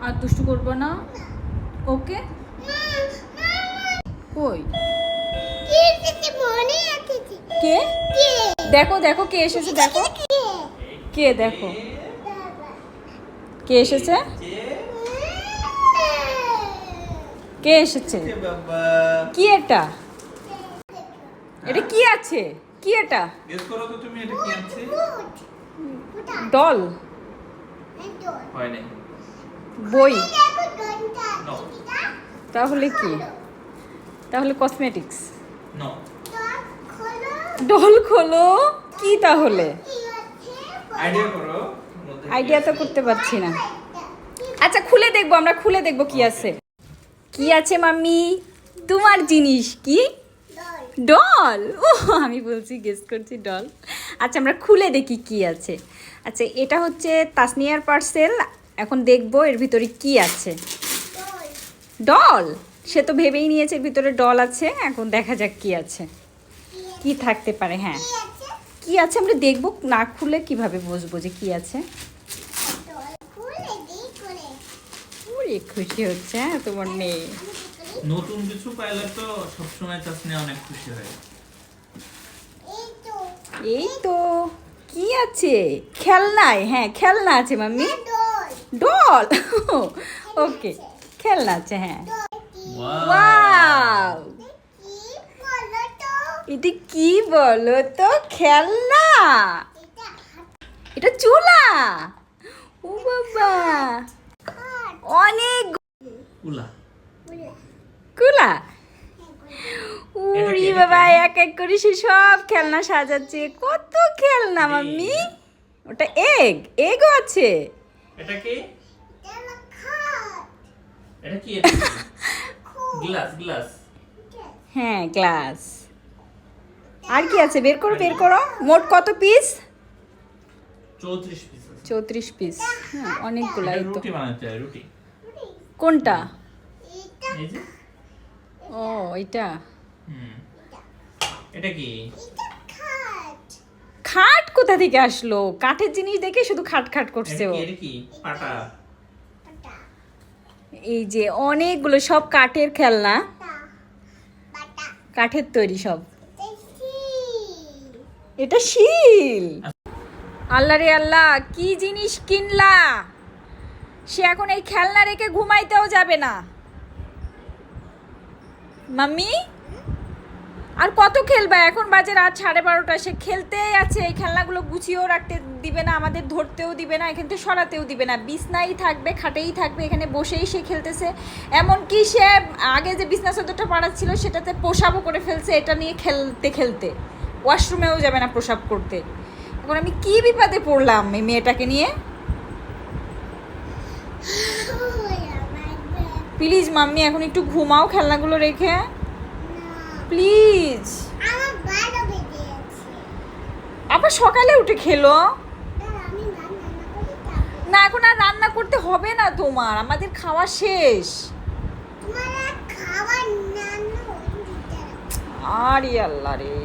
আর দুষ্টু করবো না, ওকে? কই কে? দেখো দেখো কে এসেছে, দেখো কে, দেখো কে এসেছে, কে এসেছে? কি এটা? এটা কি আছে? কি এটা? গেস করো তো তুমি, এটা কি আছে? ডল? হয় নাই। বই? নো তাহলে কি? তাহলে কসমেটিক্স? নো। ডল খোলো কি তাহলে? আইডিয়া করো। আইডিয়া তো করতে পারছি না। আচ্ছা খুলে দেখবো, আমরা খুলে দেখবো কি আছে। কি আছে মাম্মি? তোমার জিনিস কি? ডল? ও আমি বলছি, গেস করছি ডল। আচ্ছা আমরা খুলে দেখি কি আছে। আচ্ছা এটা হচ্ছে তাসনিয়ার পার্সেল, এখন দেখবো এর ভিতরে কি আছে। ডল? সে তো ভেবেই নিয়েছে এর ভিতরে ডল আছে, এখন দেখা যাক কি আছে, কি থাকতে পারে। হ্যাঁ কি আছে আমরা দেখবো, না খুলে কিভাবে বুঝবো যে কি আছে। ওরে খুশি হচ্ছে হ্যাঁ তোমার মেয়ে। নতুন কিছু পাইলে তো সবসময় তাসনিয়া অনেক খুশি হয়। এই তো কি আছে? খেলনায়? হ্যাঁ খেলনা আছে মাম্মি। ডল? ওকে খেলনা আছে, হ্যাঁ। ওয়াও, এটা কি বলো তো? খেলনা? এটা চুলা? ও বাবা, অনেক উলা। কুলা। উরি বাবা, এক এক করে সে সব খেলনা সাজাচ্ছে। কত খেলনা মাম্মি। ওটা এগ? এগও আছে? এটা কি? এটা কি? Glass glass. হ্যাঁ গ্লাস। আর কি আছে? বের করো বের করো। মোট কত পিস? 34 পিস আছে। 34 পিস। হ্যাঁ অনেকগুলাই তো। রুটি বানাতে হয়, রুটি। কোনটা? এই যে। ও এটা। এটা কি? খাট কোথা থেকে আসলো? কাঠের জিনিস দেখে শুধু খাট খাট করছে ও। এটা কি? পাটা। এই যে অনেকগুলো সব কাঠের খেলনা, কাঠের তৈরি সব। এটা শিল। আল্লাহ রে আল্লাহ, কি জিনিস কিনলা! সে এখন এই খেলনা রেখে ঘুমাইতেও যাবে না। মাম্মি আর কত খেলবা? এখন বাজে রাত 12:30। সে খেলতেই আছে। এই খেলনাগুলো গুছিয়েও রাখতে দিবে না, আমাদের ধরতেও দিবে না, এখান থেকে সরাতেও দিবে না। বিছনাই থাকবে, খাটেই থাকবে, এখানে বসেই সে খেলতেছে। এমনকি সে আগে যে বিছনা চাদরটা পাড়াচ্ছিল সেটাতে প্রসাবও করে ফেলছে এটা নিয়ে খেলতে খেলতে। ওয়াশরুমেও যাবে না প্রসাব করতে। এখন আমি কি বিপদে পড়লাম এই মেয়েটাকে নিয়ে। প্লিজ মাম্মি এখন একটু ঘুমাও খেলনাগুলো রেখে, প্লিজ। আবার সকালে উঠে খেলো না। এখন আর রান্না করতে হবে না তোমার, আমাদের খাওয়া শেষ। আরে আল্লাহ রে।